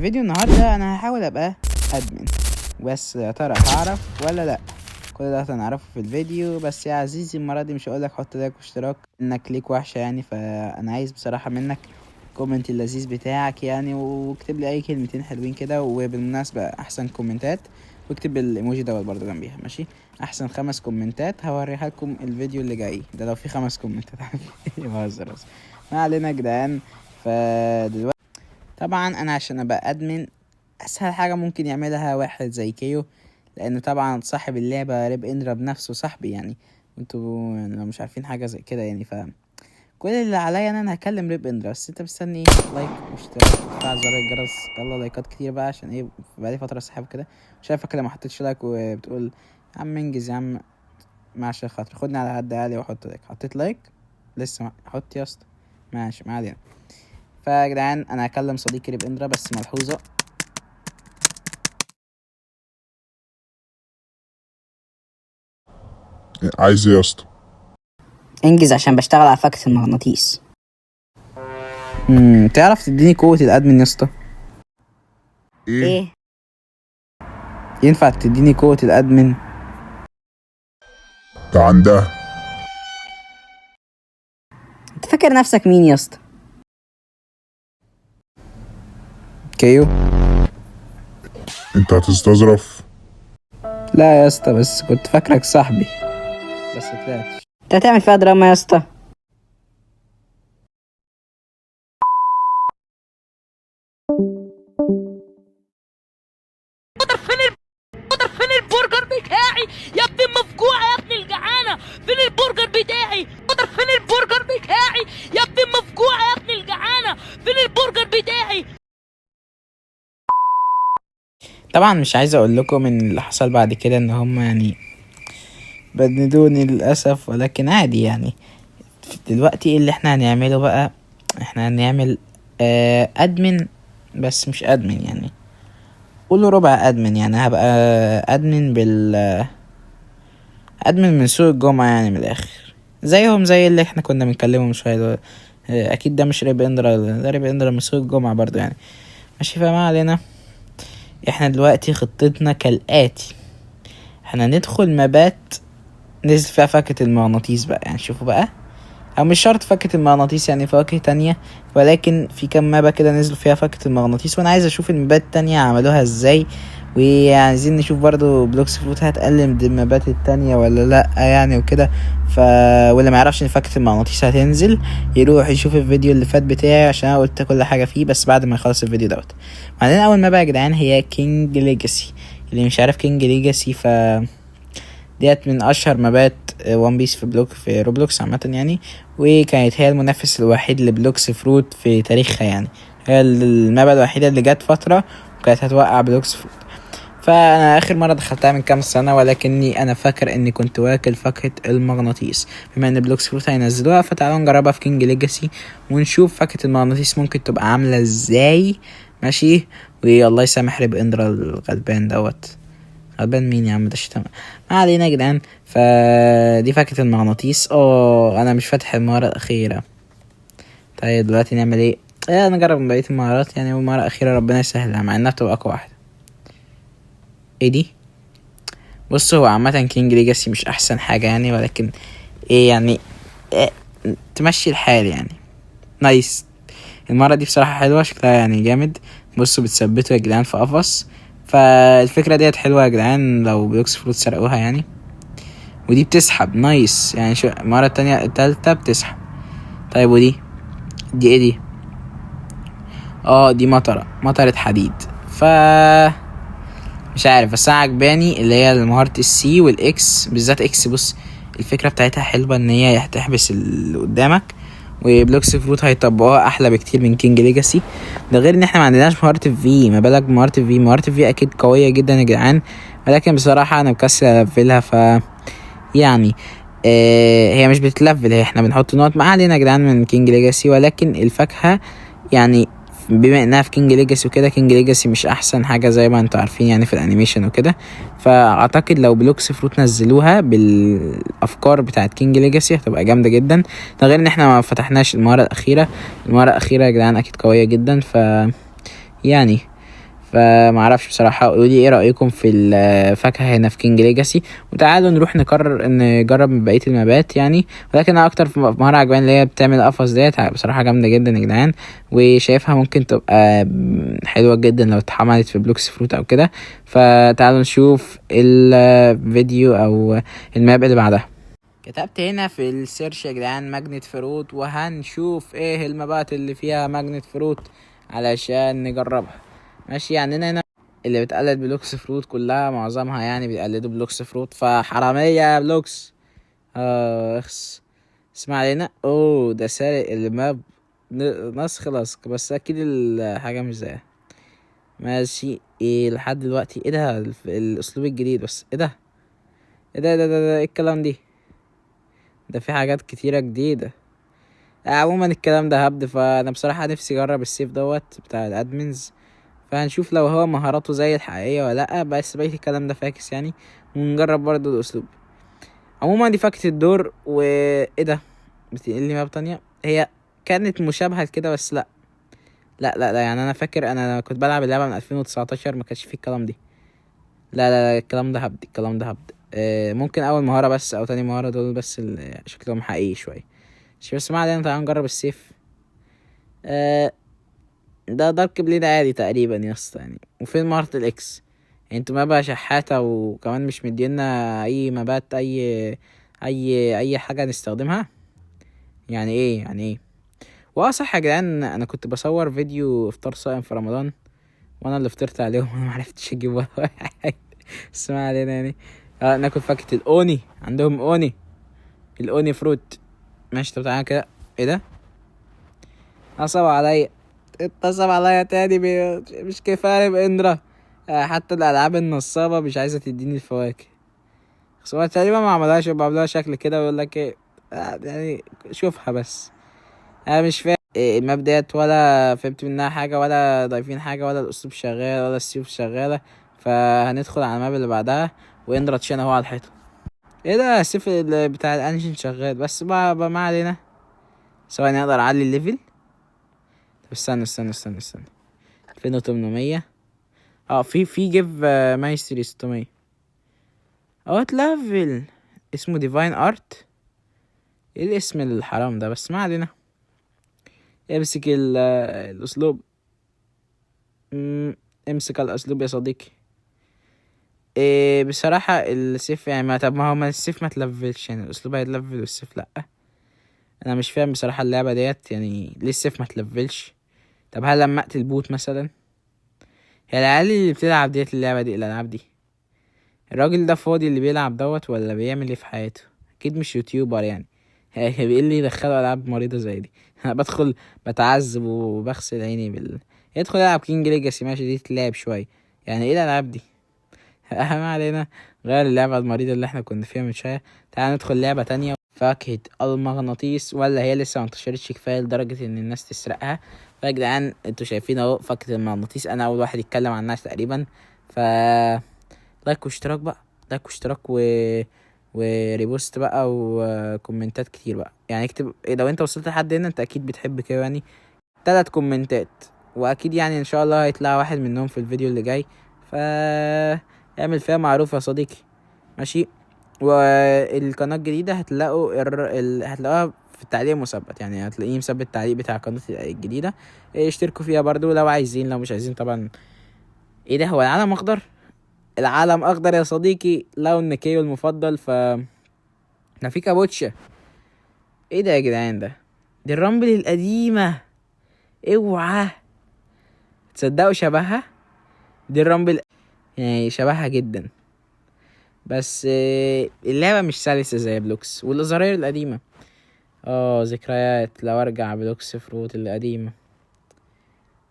في فيديو النهارده انا هحاول ابقى ادمن، بس يا ترى هعرف ولا لا؟ كل ده هنعرفه في الفيديو. بس يا عزيزي المره دي مش هقولك حط لايك واشتراك انك ليك وحشه يعني، فانا عايز بصراحه منك كومنت اللذيذ بتاعك يعني، واكتب لي اي كلمتين حلوين كده. وبالمناسبه احسن كومنتات واكتب الايموجي دوت برضه جنبيها، ماشي؟ احسن 5 كومنتات هوريها لكم الفيديو اللي جاي ده لو في 5 كومنتات. بهزر بس. ما علينا يا جدعان. فدلوقتي طبعا انا عشان ابقى ادمن اسهل حاجه ممكن يعملها واحد زي كيو، لان طبعا صاحب اللعبه ريب اندرا بنفسه صاحبي يعني. انتوا يعني لو مش عارفين حاجه زي كده يعني، كل اللي عليا ان انا هكلم ريب اندرا. بس انت مستني لايك واشتراك وتفعل زر الجرس. يلا لايكات كتير بقى، عشان ايه بقالي فتره سحب كده. شايفك لما حطيتش لايك وبتقول يا عم انجز يا عم، معلش خاطر خدني على قد عالي واحط لايك. حطيت لايك لسه حط يا اسطى، ماشي ما علينا. فيا جدعان انا هكلم صديقي ريب اندرا، بس ملحوظه عايز ايه يا اسطى؟ انجز عشان بشتغل على فكرة المغناطيس. تعرف تديني قوه الادمن يا اسطى؟ ايه؟ ينفع تديني قوه الادمن؟ ده عندها. انت فاكر نفسك مين يا اسطى؟ كيو. انت هتستظرف. لا يا اسطى، بس كنت فاكرك صاحبي بس طلعتش. انت هتعمل فيها دراما يا اسطى؟ فين البرجر بتاعي يا ابني المفجوعه يا ابني الجعانه؟ فين البرجر بتاعي؟ فين البرجر بتاعي يا ابني المفجوعه يا ابني الجعانه؟ فين البرجر بتاعي؟ طبعا مش عايز اقول لكم ان اللي حصل بعد كده ان هم يعني بددوني للاسف، ولكن عادي يعني. دلوقتي ايه اللي احنا هنعمله بقى؟ احنا هنعمل ادمن، بس مش ادمن يعني، قولوا ربع ادمن يعني. هبقى ادمن ادمن من سوق الجمعة يعني، من الاخر زيهم زي اللي احنا كنا بنكلمه من شويه دول. اكيد ده مش ريب اندرا، ده ريب اندرا من سوق الجمعة برضو يعني، ماشي؟ فما علينا. احنا دلوقتي خطتنا كالاتي: احنا ندخل مبات نزل فيها فاكهة المغناطيس بقى يعني. شوفوا بقى، او مش شرط فاكهة المغناطيس يعني، فواكه تانية، ولكن في كام مابا كده نزلوا فيها فاكهة المغناطيس، وانا عايز اشوف المبات التانية عملوها ازاي. وعايزين نشوف برضو بلوكس فروت هتقلم المبات التانية ولا لا يعني وكده. واللي ما يعرفش ان فاكهة المغناطيس هتنزل يروح يشوف الفيديو اللي فات بتاعي، عشان انا قلت كل حاجة فيه بس بعد ما يخلص الفيديو دوت. بعدين اول مابا يا جدعان هي كينج ليجاسي. اللي مش عارف كينج ليجاسي ديت من اشهر مابات وان بيس في روبلوكس عامه يعني، وكانت هي المنافس الوحيد لبلوكس فروت في تاريخها يعني. هي المابا الوحيده اللي جت فتره وكانت هتوقع بلوكس فروت. فانا اخر مره دخلتها من كام سنه، ولكني انا فاكر اني كنت واكل فاكهه المغناطيس. بما ان بلوكس فروت هينزلوها فتعالوا نجربها في كينج ليجاسي ونشوف فاكهه المغناطيس ممكن تبقى عامله ازاي، ماشي؟ والله يسامح ريب اندرا الغلبان دوت. غلبان مين يا عم؟ ده شتم. ما علينا يا جدعان. فدي فاكهة المغناطيس. انا مش فاتح المهارة الاخيرة. طيب دلوقتي نعمل ايه؟ نجرب بقية المهارات يعني. المهارة الاخيرة ربنا يسهلها، مع انها بتبقى اقوى واحدة. ايه دي؟ بص، هو عامة كينج ليجاسي مش احسن حاجة يعني، ولكن ايه يعني، تمشي الحال يعني. نايس. المهارة دي بصراحة حلوة، شكلها يعني جامد. بصوا بتثبتوا يا جدعان في قفص. فالفكرة ديت حلوة يا جدعان لو بلوكس فروت سرقوها يعني. ودي بتسحب نايس يعني. شو المرة التالتة بتسحب. طيب ودي ايه دي؟ دي مطرة حديد. مش عارف، بس انا عجباني اللي هي مهارة السي والاكس، بالذات اكس. بص الفكرة بتاعتها حلوة، ان هي هتحبس اللي قدامك. وبلوكس فروت هيطبقوها احلى بكتير من كينج ليجاسي. ده غير ان احنا ما عندناش مهارة الفي. ما بالك مهارة الفي اكيد قوية جدا يا جدعان، ولكن بصراحة انا مكسل الفلها. يعني هي مش بتلفل، هي احنا بنحط نقط. ما علينا يا جدعان من كينج ليجاسي. ولكن الفاكهة يعني بما انها في كينج ليجاسي وكده، كينج ليجاسي مش احسن حاجه زي ما انتوا عارفين يعني في الانيميشن وكده. فاعتقد لو بلوكس فروت نزلوها بالافكار بتاعت كينج ليجاسي هتبقى جامده جدا. ده غير ان احنا ما فتحناش المهاره الاخيره. المهاره الاخيره يا جدعان اكيد قويه جدا. يعني فمعرفش بصراحة. قولولي ايه رأيكم في الفاكهة هنا في كينج ليجاسي، وتعالوا نروح نجرب بقية المبات يعني. ولكن انا اكتر مهارة عجباني اللي هي بتعمل قفص ديت، بصراحة جامدة جدا يا جدعان، وشايفها ممكن تبقى حلوة جدا لو اتعملت في بلوكس فروت او كده. فتعالوا نشوف الفيديو او الماب اللي بعدها. كتبت هنا في السيرش يا جدعان ماجنت فروت، وهنشوف ايه المبات اللي فيها ماجنت فروت علشان نجربها. ماشي، يعني هنا اللي بتقلد بلوكس فروت كلها معظمها يعني بيقلدوا بلوكس فروت، فحرامية يا بلوكس. اخس اسمع علينا. اوه ده سارق الماب نسخ لصق، بس اكيد الحاجة مش زيها. ماشي، ايه لحد دلوقتي ايه ده الاسلوب الجديد، بس ايه ده ايه الكلام ده في حاجات كتيرة جديدة. عموما الكلام ده هبد، فانا بصراحة نفسي اجرب السيف بتاع الادمنز، فهنشوف لو هو مهاراته زي الحقيقية ولا لأ، بس بقية الكلام ده فاكس يعني، ونجرب برضو الاسلوب. عموما دي فاكهة الدور، وايه ده بتنقلني ماب تانية. هي كانت مشابهة لكده بس لا يعني انا فاكر انا كنت بلعب اللعبة من 2019 ما كانش فيه الكلام دي. لا الكلام ده هبد. ممكن اول مهارة بس او تاني مهارة دول بس اللي شكلهم حقيقي شوية. مش بس ما علينا، تعالى نجرب السيف. ده دارك بليد عادي تقريبا يا اسطى يعني. وفين مهارة الاكس؟ يعني انتوا مابا شحاتة وكمان مش مدينا اي مبات، اي حاجة نستخدمها. يعني ايه صح يا جدعان، انا كنت بصور فيديو افطار صائم في رمضان، وانا اللي فطرت عليهم وانا معرفتش اجيب ولا حاجة. بس ما علينا يعني. ناكل فاكهة الاوني، عندهم اوني، الاوني فروت. ماشي، طب تعالى كده. ايه ده اتصل عليا تاني مش كفاية باندرا. حتى الالعاب النصابة مش عايزة تديني الفواكه. بس هو تقريبا ما عملهاش، وبعملها شكل كده ويقول لك ايه. يعني شوفها بس. انا مش فاهم الماب ديت، ولا فهمت منها حاجة، ولا ضايفين حاجة، ولا الاسلوب شغال، ولا السيوف شغالة. فهندخل على الماب اللي بعدها، واندرا تشان اهو على الحيطة. ايه ده السيف بتاع الانجن شغال، بس ما علينا. ثواني اقدر اعلي الليفل. طب استنى 2800. في جيف مايستري 600 اوت ليفل، اسمه ديفاين ارت. ايه الاسم الحرام ده، بس ما علينا. امسك الاسلوب. امسك الاسلوب يا صديقي. بصراحة السيف يعني ما السيف ما تلفلش، يعني الاسلوب هيتلفل والسيف لأ. انا مش فاهم بصراحة اللعبة ديت، يعني ليه السيف ما تلفلش؟ طب هل لما اقتل بوت مثلا؟ هي العيال اللي بتلعب ديت اللعبة دي الالعاب دي، الراجل ده فاضي اللي بيلعب ولا بيعمل ايه في حياته؟ اكيد مش يوتيوبر يعني. ايه اللي يدخله العاب مريضة زي دي؟ انا بدخل بتعذب وبغسل عيني يدخل يلعب كينج ليجاسي ماشي، دي تلعب شوية. يعني ايه الالعاب دي؟ ما علينا. غير اللعبة المريضة اللي احنا كنا فيها من شوية. تعال ندخل لعبة تانية. فاكهة المغناطيس، ولا هي لسه ما انتشرتش كفاية لدرجة ان الناس تسرقها؟ فيا جدعان انتوا شايفين اهو فاكهة المغناطيس، انا اول واحد يتكلم عنها تقريبا. ف لايك واشتراك بقى، وريبوست بقى وكومنتات كتير بقى يعني. اكتب لو انت وصلت لحد هنا انت اكيد بتحب كده يعني. 3 كومنتات، واكيد يعني ان شاء الله هيطلع واحد منهم في الفيديو اللي جاي. اعمل فيها معروف يا صديقي. ماشي. والقناة الجديدة هتلاقوها في التعليق مثبت، يعني هتلاقيه مثبت التعليق بتاع القناة الجديدة. اشتركوا فيها برضو لو عايزين، لو مش عايزين طبعا. ايه ده هو العالم اخضر؟ العالم اخضر يا صديقي، لون نكيو المفضل. احنا في كابوتشا. ايه ده يا جدعان دي الرامبل القديمة. اوعى تصدقوا شبهها. دي الرامبل يعني شبهها جدا، بس اللعبة مش سلسة زي بلوكس والزراير القديمة. ذكريات، لو ارجع بلوكس فروت القديمة.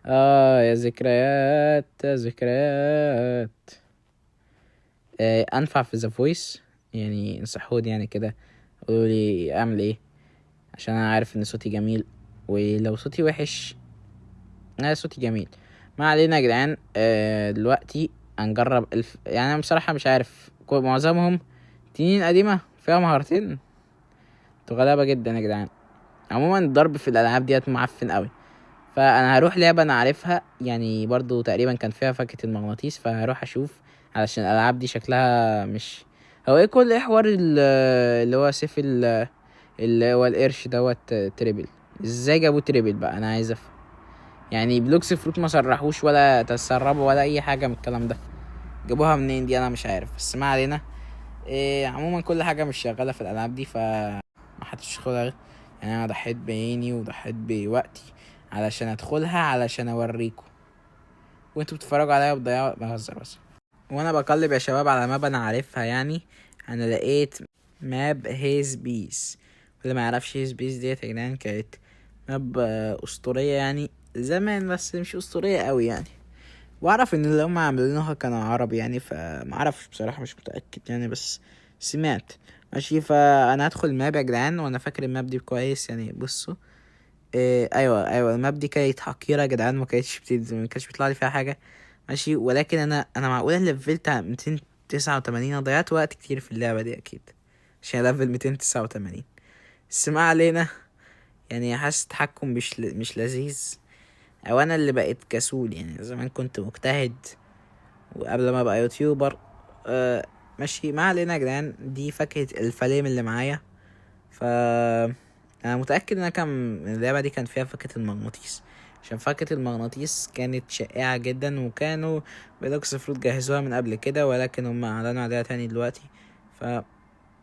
يا ذكريات يا ذكريات. انفع في ذا فويس يعني، انصحوني يعني كده، قولوا لي اعمل ايه، عشان انا عارف ان صوتي جميل. ولو صوتي وحش، انا صوتي جميل. ما علينا يا جدعان. دلوقتي هنجرب يعني انا بصراحة مش عارف، معظمهم تنين قديمة فيها مهارتين. انتوا غلابة جدا يا جدعان. عموما الضرب في الالعاب ديت معفن قوي. فانا هروح لعبة انا عارفها يعني برضو تقريبا كان فيها فكة المغناطيس، فهروح اشوف علشان الالعاب دي شكلها مش هو ايه كل ايه حوار اللي هو سيف اللي هو القرش دوت تريبل. ازاي جابوا تريبل بقى؟ انا عايز افهم. يعني بلوكس فروت ما صرحوش ولا تسربوا ولا اي حاجة من الكلام ده، جابوها منين دي؟ انا مش عارف، بس ما علينا. عموما كل حاجة مش شغالة في الالعاب دي، ما حدش يدخلها. يعني انا ضحيت بعيني وضحيت بوقتي علشان ادخلها علشان اوريكم، وانتوا بتتفرجوا عليا وبتضيعوا. بهزر بس. وانا بقلب يا شباب على ماب انا عارفها يعني، انا لقيت ماب هيز بيس. واللي ما يعرفش هيز بيس ديت يا جدعان كانت ماب اسطورية يعني زمان، بس مش اسطورية قوي يعني. واعرف ان اللي هم عاملينها كانوا عرب يعني، فما اعرفش بصراحة، مش متأكد يعني، بس سمعت. ماشي، فانا هدخل الماب يا جدعان، وانا فاكر الماب دي كويس يعني. بصوا ايوه الماب دي كانت حقيرة يا جدعان، ما كانتش بيطلع لي فيها حاجة. ماشي، ولكن انا معقولة الليفل بتاع 289؟ انا ضيعت وقت كتير في اللعبة دي اكيد عشان ليفل 289. بس ما علينا يعني. حاسس التحكم مش لذيذ، او انا اللي بقيت كسول يعني. زمان كنت مجتهد وقبل ما ابقى يوتيوبر. ماشي، ما علينا يا جدعان. دي فاكهة الفليم اللي معايا. انا متاكد ان كان اللعبه دي كان فيها فكره المغناطيس، عشان فكره المغناطيس كانت شائعه جدا، وكانوا بلوكس فروت جهزوها من قبل كده، ولكن هم اعلنوا عليها تاني دلوقتي.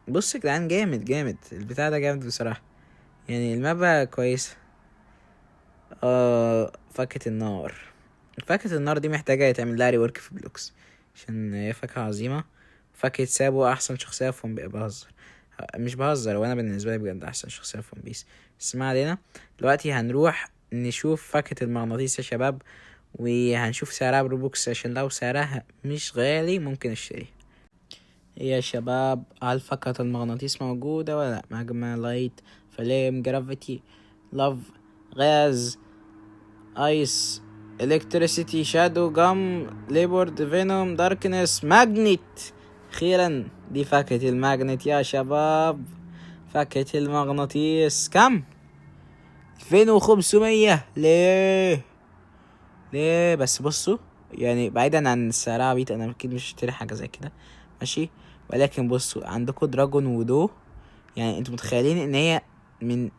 بص يا جدعان، جامد البتاع ده، جامد بصراحه يعني. المابا كويسه. فاكهه النار دي محتاجه يتعمل لها ريورك في بلوكس، عشان هي فاكهه عظيمه. فاكهه سابو احسن شخصيه في ون بيس. بهزر، مش بهزر، وانا بالنسبه لي بجد احسن شخصيه في ون بيس. بس ما علينا. دلوقتي هنروح نشوف فاكهه المغناطيس يا شباب، وهنشوف سعرها بروبوكس، عشان لو سعرها مش غالي ممكن اشتري. يا شباب، هل فاكهة المغناطيس موجودة ولا لا؟ ماجما، لايت، فليم، جرافيتي، لاف، غاز، ايس، الكتريسيتي، شادو، جام، ليبورد، فينوم، داركنس، ماجنيت. اخيرا دي فاكهة الماجنيت يا شباب. فاكهة المغناطيس كم؟ 2500. ليه بس؟ بصوا يعني، بعيدا عن سعرها بيت، انا اكيد مش هشتري حاجة زي كده. ماشي، ولكن بصوا عندكم دراجون ودو. يعني انتوا متخيلين ان هي من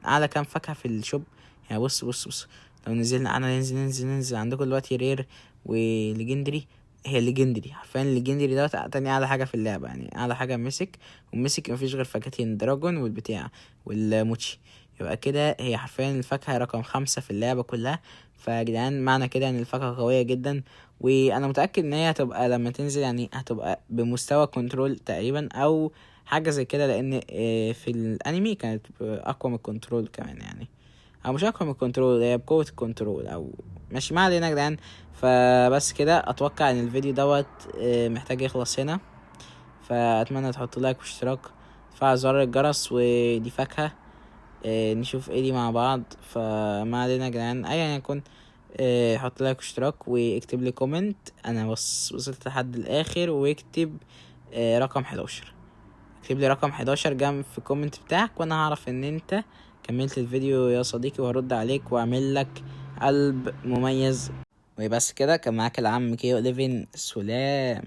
اعلى كام فاكهة في الشوب يعني. بص لو نزلنا، انا ننزل عندكم دلوقتي رير وليجندري. هي الليجندري حرفيا، الليجندري دوت تاني اعلى حاجة في اللعبة يعني. اعلى حاجة مسك، ومسك مفيش غير فاكهتين، دراجون والبتاع والموتشي. يبقى كده هي حرفيا الفاكهة رقم 5 في اللعبة كلها. فيا جدعان معنى كده ان الفاكهة قوية جدا، وانا متأكد ان هي هتبقى لما تنزل يعني هتبقى بمستوى كنترول تقريبا او حاجة زي كده، لان في الانمي كانت اقوى من الكنترول كمان يعني، او مش اقوى من الكنترول، هي بقوة الكنترول او ماشي. ما علينا يا جدعان. فبس كده اتوقع ان الفيديو دوت محتاج يخلص هنا. فاتمنى تحطوا لايك واشتراك، تفعل زر الجرس، ودي فاكهة. نشوف ايه دي مع بعض. فما علينا يا جدعان، ايا يكن. حط لايك واشتراك، واكتب لي كومنت انا وصلت لحد الاخر، واكتب رقم 11. اكتب لي رقم 11 جنب في الكومنت بتاعك، وانا هعرف ان انت كملت الفيديو يا صديقي، وهرد عليك واعمل لك قلب مميز. وبس كده، كان معاك العم كيو 11 سلام.